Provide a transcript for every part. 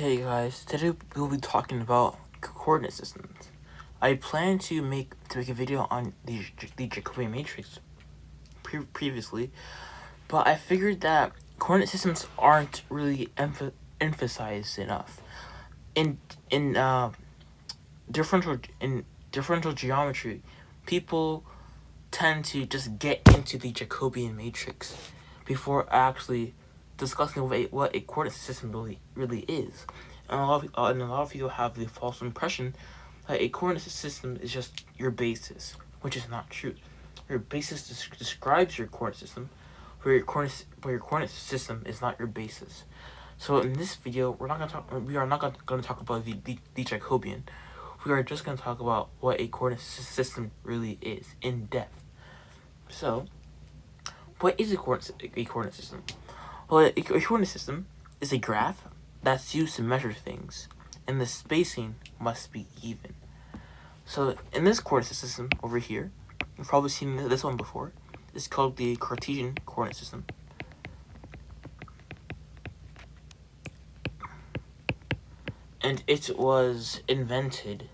Hey guys, today we'll be talking about coordinate systems. I plan to make a video on the Jacobean matrix previously, but I figured that coordinate systems aren't really emphasized enough. In differential geometry, people tend to just get into the Jacobean matrix before actually discussing what a coordinate system really is. And a lot of people have the false impression that a coordinate system is just your basis, which is not true. Your basis describes your coordinate system, but your coordinate system is not your basis. So in this video, we are not going to talk about the Jacobean. We are just going to talk about what a coordinate system really is in depth. So, what is a coordinate system? Well, a coordinate system is a graph that's used to measure things, and the spacing must be even. So, in this coordinate system over here, you've probably seen this one before. It's called the Cartesian coordinate system. And it was invented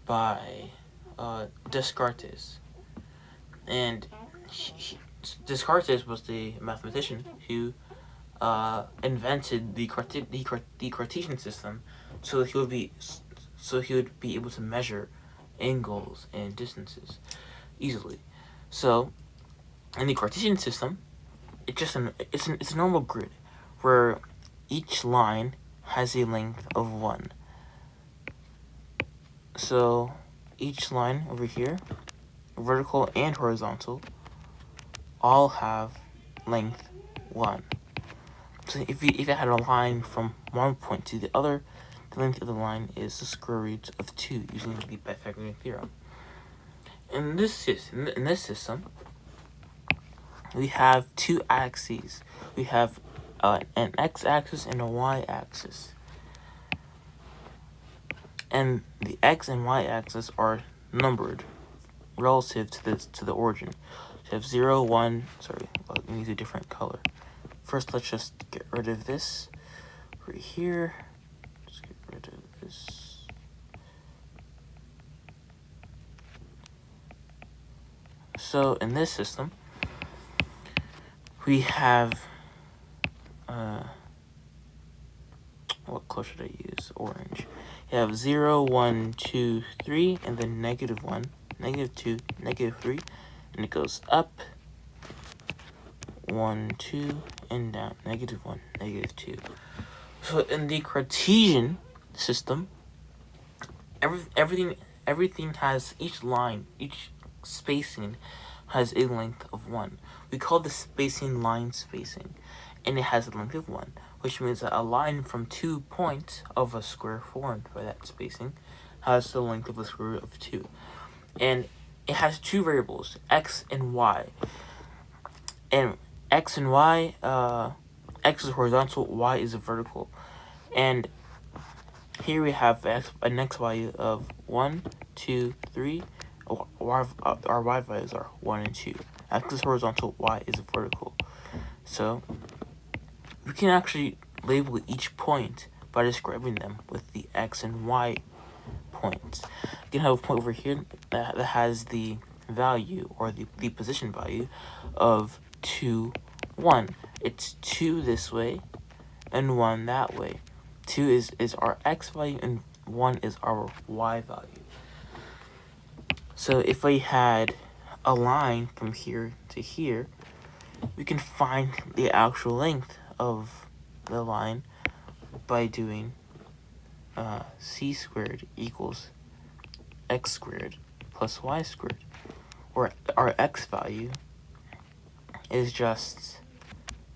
by Descartes. And Descartes was the mathematician who invented the Cartesian system, so he would be able to measure angles and distances easily. So, in the Cartesian system, it's a normal grid where each line has a length of 1. So, each line over here, vertical and horizontal, all have length 1. So if you had a line from one point to the other, the length of the line is the square root of 2 using the Pythagorean theorem. In this system, we have two axes. We have an x-axis and a y-axis. And the x and y-axis are numbered relative to the origin. So you have 0, 1, sorry, let me use a different color. First, let's just get rid of this right here. Just get rid of this. So in this system, we have what color should I use? Orange. You have 0, 1, 2, 3, and then negative 1, negative 2, negative 3, and it goes up, 1, 2, and down, negative 1, negative 2. So in the Cartesian system, everything has each line, each spacing has a length of 1. We call the spacing line spacing, and it has a length of 1, which means that a line from 2 points of a square formed by that spacing has the length of the square root of 2. And it has two variables, x and y. And x and y, x is horizontal, y is vertical. And here we have an x value of 1, 2, 3. Our y values are 1 and 2. X is horizontal, y is vertical. So we can actually label each point by describing them with the x and y points. You can have a point over here that has the value, or the position value, of 2, 1. It's 2 this way and 1 that way. 2 is our x value and 1 is our y value. So if we had a line from here to here, we can find the actual length of the line by doing c squared equals x squared plus y squared, where our x value is just,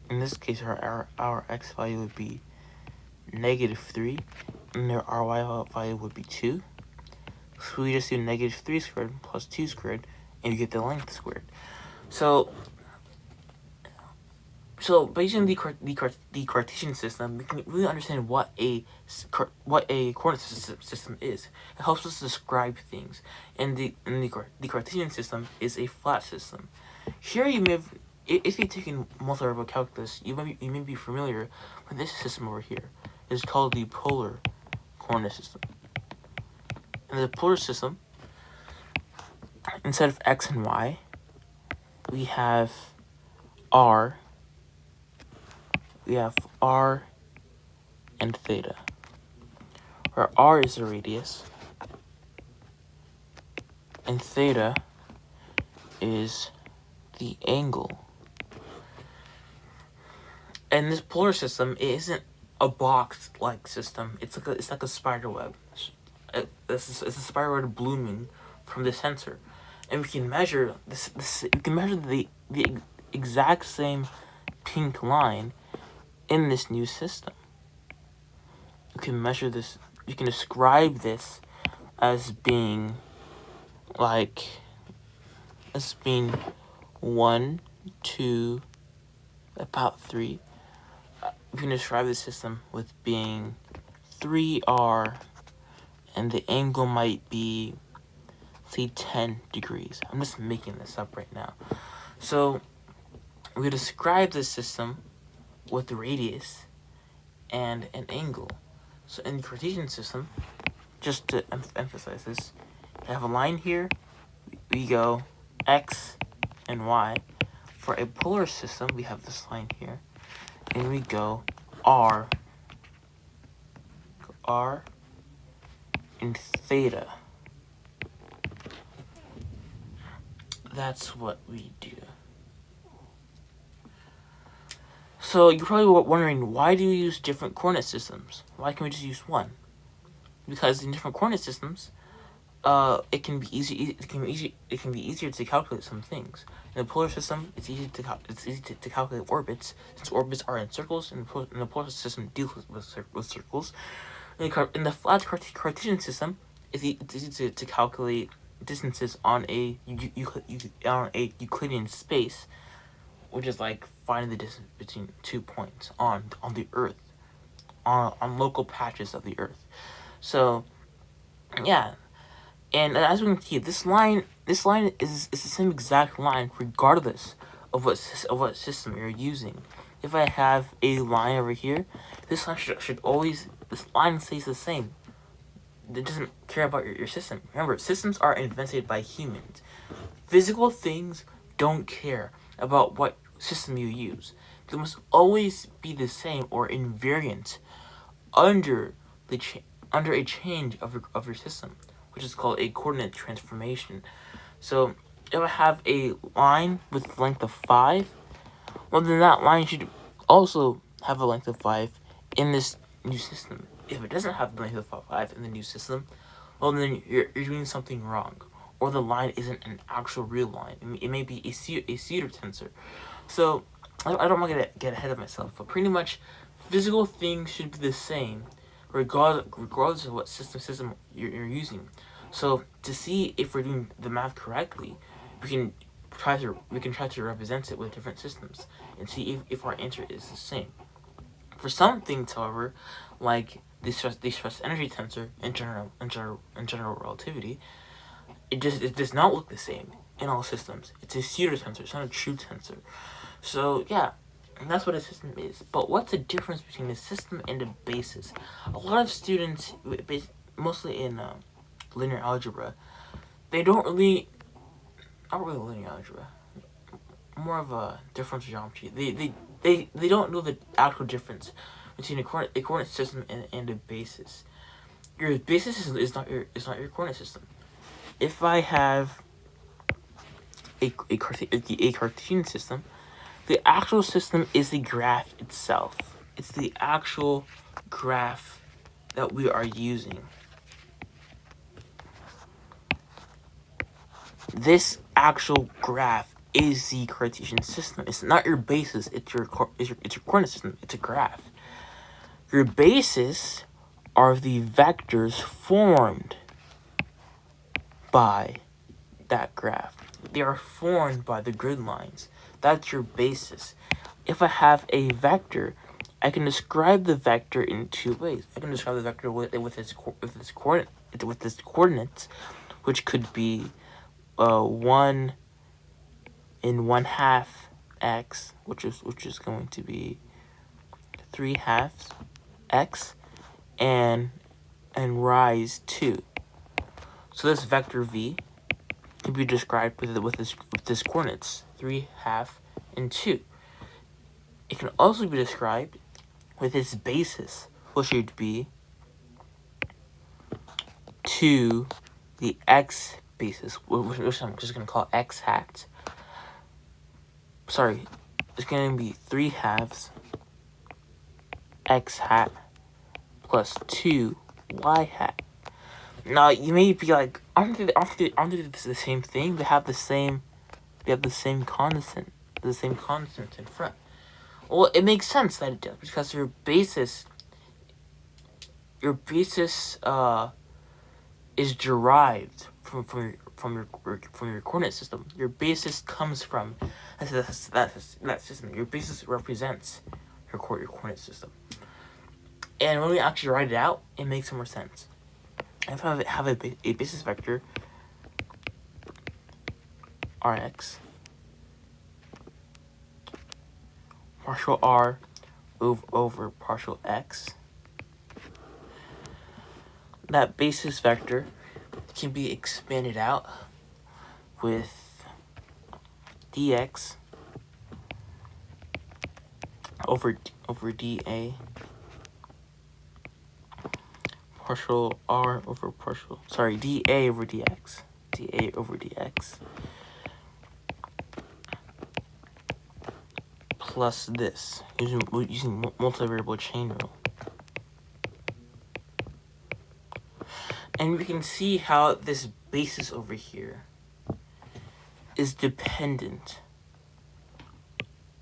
in this case, our x value would be negative 3, and our y value would be 2. So we just do negative 3 squared plus 2 squared, and you get the length squared. So based on the Cartesian system, we can really understand what a coordinate system is. It helps us describe things. And the Cartesian system is a flat system. Here you may have, if you've taken multi-level calculus, you may be familiar with this system over here. is called the polar coordinate system. In the polar system, instead of x and y, we have r. We have r and theta, where r is the radius, and theta is the angle. And this polar system, it isn't a box-like system. It's like a spider web. It's a spider web blooming from the tensor, and we can measure this. We can measure the exact same pink line in this new system. You can measure this. You can describe this as being like 1, 2, about 3. You can describe the system with being 3r, and the angle might be, say, 10 degrees. I'm just making this up right now. So we describe the system with the radius and an angle. So in the Cartesian system, just to emphasize this, we have a line here. We go x and y. For a polar system, we have this line here, and we go r and theta. That's what we do. So you're probably wondering, why do you use different coordinate systems? Why can't we just use one? Because in different coordinate systems, it can be easier to calculate some things. In the polar system, it's easy to calculate orbits, since orbits are in circles, and the polar system deals with circles. In the flat Cartesian system, it's easy to calculate distances on a Euclidean space, which is like finding the distance between 2 points on the Earth, on local patches of the Earth. So, yeah. And as we can see, this line is the same exact line regardless of what system you're using. If I have a line over here, this line this line stays the same. It doesn't care about your system. Remember, systems are invented by humans. Physical things don't care about what system you use. They must always be the same or invariant under a change of your system, which is called a coordinate transformation. So if I have a line with length of 5, well, then that line should also have a length of 5 in this new system. If it doesn't have the length of 5 in the new system, well, then you're doing something wrong, or the line isn't an actual real line. It may be a pseudo tensor. So I don't want to get ahead of myself, but pretty much physical things should be the same regardless of what system you're using. So to see if we're doing the math correctly, we can try to represent it with different systems and see if our answer is the same. For some things, however, like the stress energy tensor in general relativity, it does not look the same in all systems. It's a pseudo tensor. It's not a true tensor. So yeah, and that's what a system is. But what's the difference between a system and a basis? A lot of students, mostly in linear algebra, they don't really, not really linear algebra, more of a differential geometry. They don't know the actual difference between a coordinate system and a basis. Your basis is not your coordinate system. If I have a Cartesian system, the actual system is the graph itself. It's the actual graph that we are using. This actual graph is the Cartesian system. It's not your basis. It's your coordinate system. It's a graph. Your basis are the vectors formed by that graph. They are formed by the grid lines. That's your basis. If I have a vector, I can describe the vector in two ways. I can describe the vector with its coordinates, which could be 1 and 1/2 x, which is going to be 3/2 x, and rise 2. So this vector v can be described with this coordinates 3, half, and 2. It can also be described with its basis, which would be 2 the x basis, which I'm just going to call x hat. Sorry, it's going to be 3 halves x hat plus 2 y hat. Now you may be like, aren't they the same thing? They have the same constant, in front. Well, it makes sense that it does, because your basis is derived from your coordinate system. Your basis comes from that system. Your basis represents your coordinate system. And when we actually write it out, it makes more sense. If I have a basis vector Rx partial r over partial x, that basis vector can be expanded out with dx over dA partial r over partial, sorry, dA over dx, dA over dx, plus this, using multivariable chain rule. And we can see how this basis over here is dependent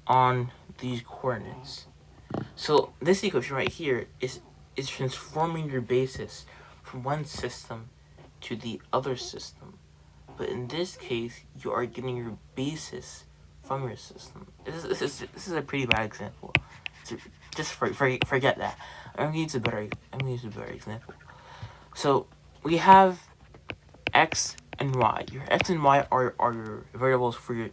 on these coordinates. So this equation right here is transforming your basis from one system to the other system. But in this case, you are getting your basis from your system. This is a pretty bad example. Just forget that. I'm gonna use a better example. So we have x and y. Your x and y are your variables for your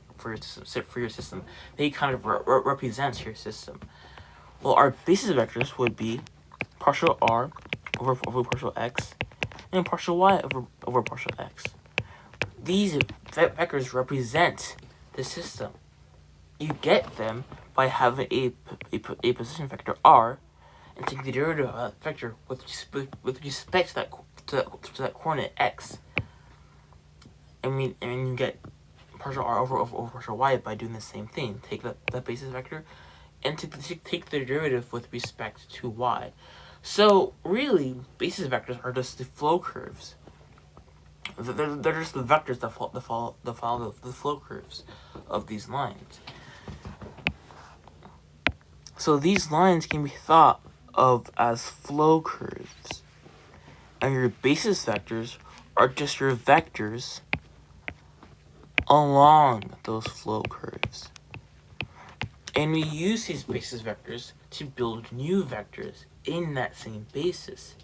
system. They kind of represent your system. Well, our basis vectors would be partial r over partial x and partial y over partial x. These vectors represent the system. You get them by having a position vector r and taking the derivative of that vector with respect to that coordinate x. And you get partial r over partial y by doing the same thing. Take that basis vector and take the derivative with respect to y. So really, basis vectors are just the flow curves. They're just the vectors that follow the flow curves of these lines. So these lines can be thought of as flow curves, and your basis vectors are just your vectors along those flow curves. And we use these basis vectors to build new vectors in that same basis.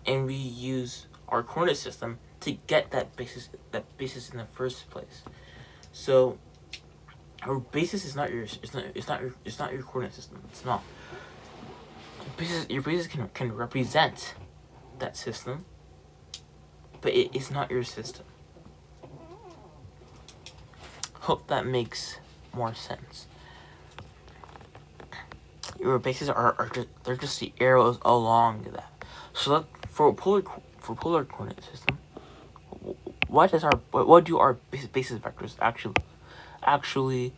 And we use our coordinate system to get that basis in the first place. So our basis is not your coordinate system. It's not. Your basis can represent that system, but it is not your system. Hope that makes more sense. Your bases they're just the arrows along that. So for polar coordinate system, what do our basis vectors actually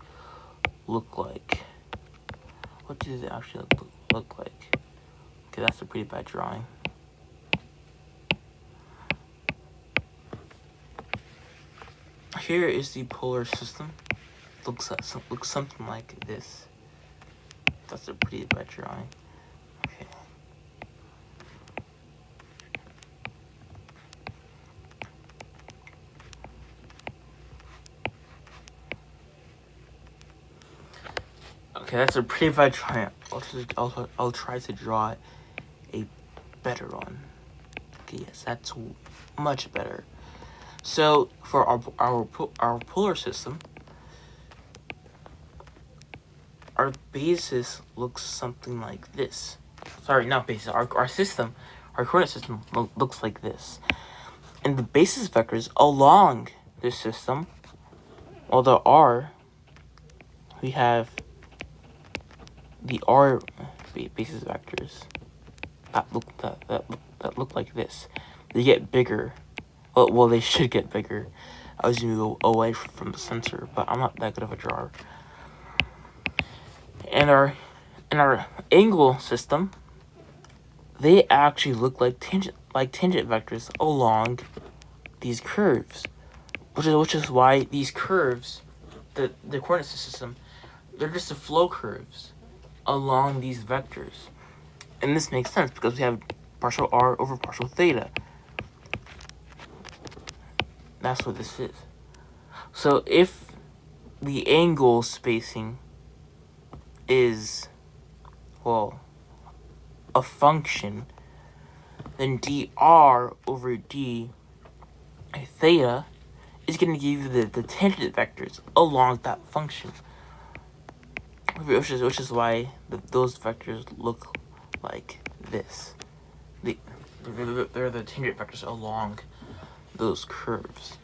look like? What do they actually look like? Okay, that's a pretty bad drawing. Here is the polar system. Looks something like this. That's a pretty bad drawing. Okay. Okay, that's a pretty bad drawing. I'll try to draw a better one. Okay, yes, that's much better. So for our polar system, our basis looks something like this. sorry, not basis, our system, our coordinate system looks like this. And the basis vectors along this system, well, the R, we have the R basis vectors that look like this. They get bigger. Well, they should get bigger as you move away from the center, but I'm not that good of a drawer. And our angle system, they actually look like tangent vectors along these curves, which is why these curves, the coordinate system, they're just the flow curves along these vectors. And this makes sense because we have partial r over partial theta. That's what this is. So if the angle spacing is, well, a function, then dr over d theta is going to give you the tangent vectors along that function, which is why those vectors look like this. They're the tangent vectors along those curves.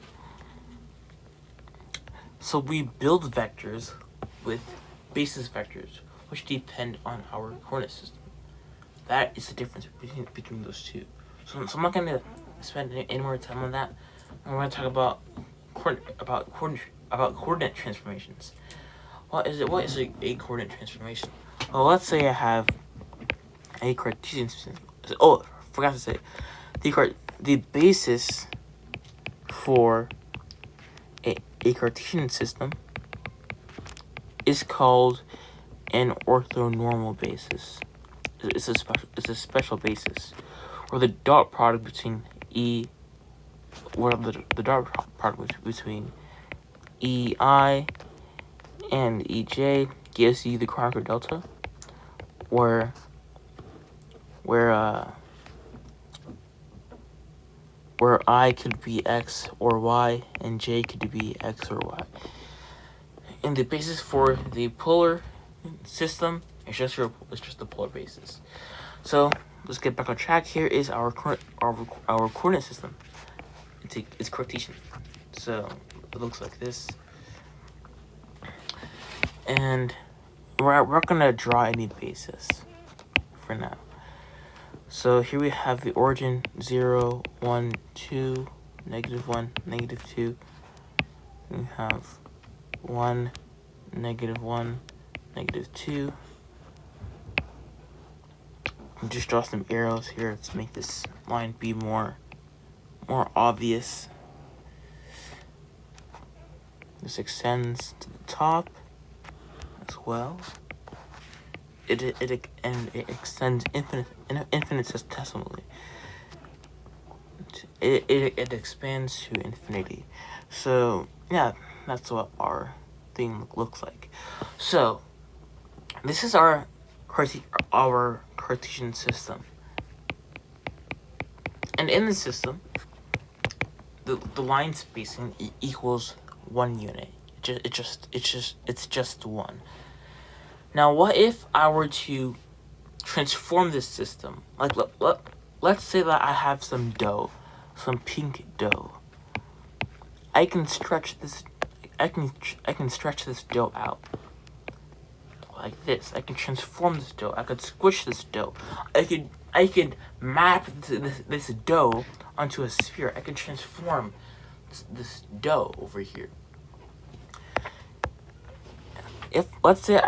So we build vectors with basis vectors, which depend on our coordinate system. That is the difference between those two. So I'm not going to spend any more time on that. I'm going to talk about coordinate transformations. What is a coordinate transformation? Well, let's say I have a Cartesian system. Oh, forgot to say, the basis for a Cartesian system is called an orthonormal basis. It's a special basis, where the dot product between the dot product between EI and EJ gives you the Kronecker delta, where I could be x or y and j could be x or y. And the basis for the polar system is just the polar basis. So let's get back on track. Here is our coordinate system. It's Cartesian, so it looks like this. And we're gonna draw any basis for now. So here we have the origin 0, 1, 2, -1, -2. We have 1, -1, -2. I'll just draw some arrows here to make this line be more obvious. This extends to the top as well. It extends infinitesimally. It expands to infinity. So yeah, that's what our thing looks like. So this is our Cartesian system, and in the system, the line spacing equals 1 unit. It's just 1. Now, what if I were to transform this system? Like, let's say that I have some dough, some pink dough. I can stretch this. I can stretch this dough out like this. I can transform this dough. I could squish this dough. I could map this dough onto a sphere. I can transform this dough over here. If let's say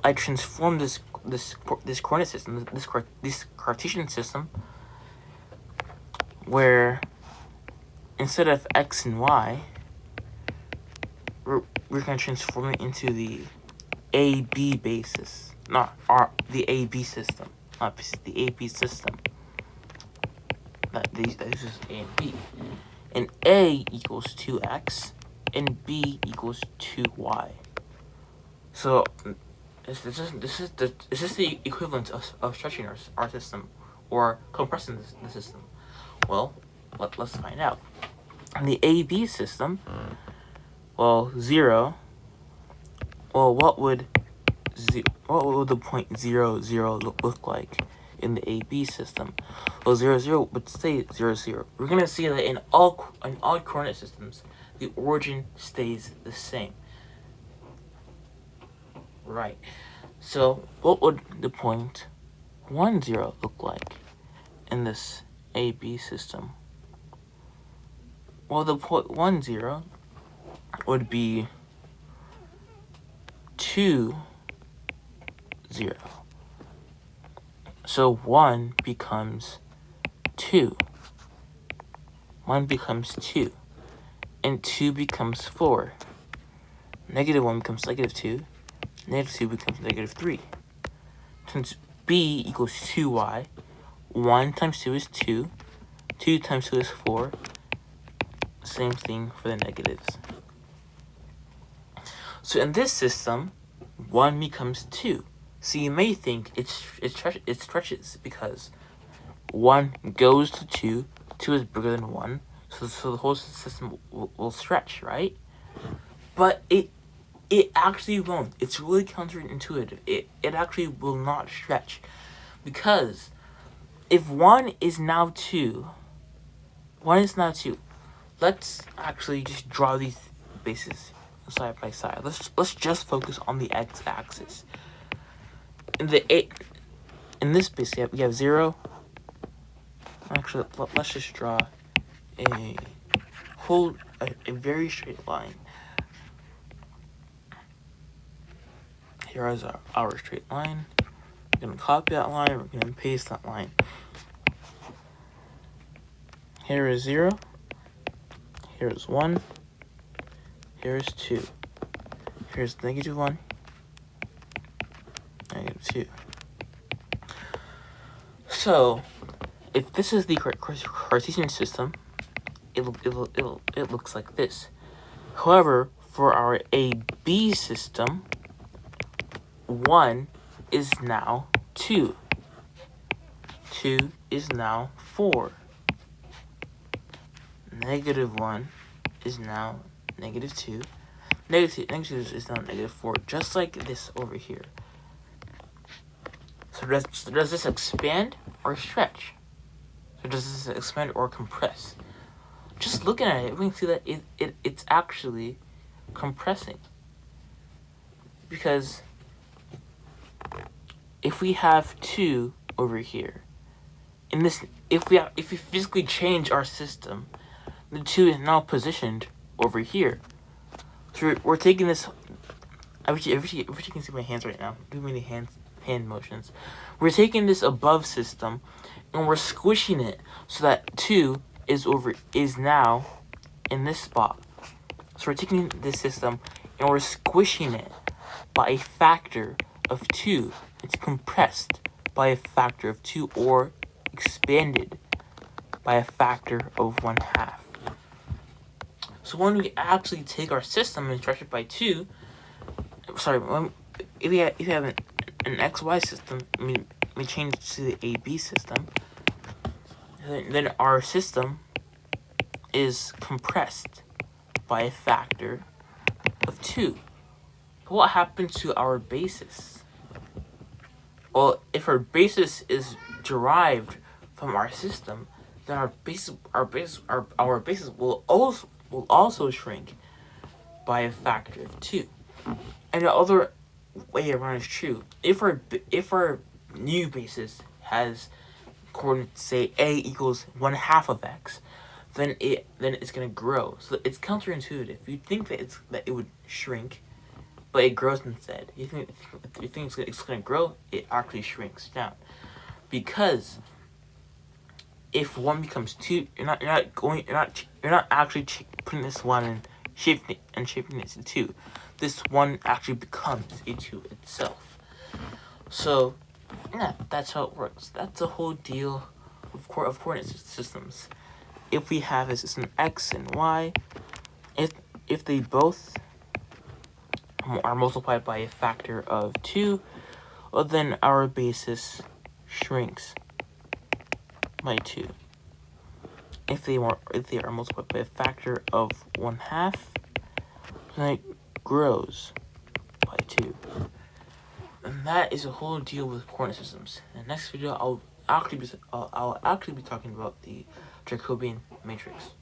I transform this coordinate system, this Cartesian system, where instead of x and y, we're gonna transform it into the AB basis, the AB system, not the AB system. That uses A and B, and A equals 2x, and B equals 2y. So this is the equivalent of stretching our system, or compressing the system. Well, let's find out. In the AB system, 0. Well, what would the point 0, 0 look like? in the AB system. Well, 0, 0 would stay 0, 0. We're going to see that in all coordinate systems, the origin stays the same. Right. So, what would the point 1, 0 look like in this AB system? Well, the point 1, 0 would be 2, 0. So 1 becomes 2. 1 becomes 2. And 2 becomes 4. Negative 1 becomes negative 2. Negative 2 becomes negative 3. Since b equals 2y, 1 times 2 is 2. 2 times 2 is 4. Same thing for the negatives. So in this system, 1 becomes 2. So you may think it stretches because 1 goes to 2. 2 is bigger than 1. So the whole system will stretch, right? But it actually won't. It's really counterintuitive. It actually will not stretch. Because if 1 is now 2, 1 is now 2. Let's actually just draw these bases side by side. Let's just focus on the x-axis. In this base, we have 0. Actually, let's just draw a very straight line. Here is our straight line. We're gonna copy that line. We're gonna paste that line. Here is 0. Here is 1. Here is 2. Here's negative 1. Negative 2. So, if this is the Cartesian system, it looks like this. However, for our AB system, 1 is now 2. 2 is now 4. Negative 1 is now negative 2. Negative is now negative 4, just like this over here. So does this expand or stretch? So does this expand or compress? Just looking at it, we can see that it's actually compressing. Because if we have 2 over here, if we physically change our system, the 2 is now positioned over here. So we're taking this. I wish you can see my hands right now. Do many hand motions. We're taking this above system, and we're squishing it so that 2 is now in this spot. So we're taking this system and we're squishing it by a factor of 2. It's compressed by a factor of 2 or expanded by a factor of 1/2. So when we actually take our system and stretch it by 2, if we have an XY system, we change it to the AB system, then our system is compressed by a factor of 2. But what happens to our basis? Well, if our basis is derived from our system, then our basis will also shrink by a factor of 2. And the other way around is true. If our new basis has coordinates, say a equals 1/2 of x, then it's gonna grow. So it's counterintuitive. You'd think that it would shrink, but it grows instead. You think it's gonna grow, it actually shrinks down. Because if 1 becomes 2, you're not actually putting this 1 and shaping it to 2. This 1 actually becomes a 2 itself. So yeah, that's how it works. That's the whole deal of coordinate systems. If we have a system x and y, if they both are multiplied by a factor of 2, well, then our basis shrinks by 2. If they are multiplied by a factor of 1/2, then it grows by 2. And that is a whole deal with coordinate systems. In the next video, I'll actually be talking about the Jacobian matrix.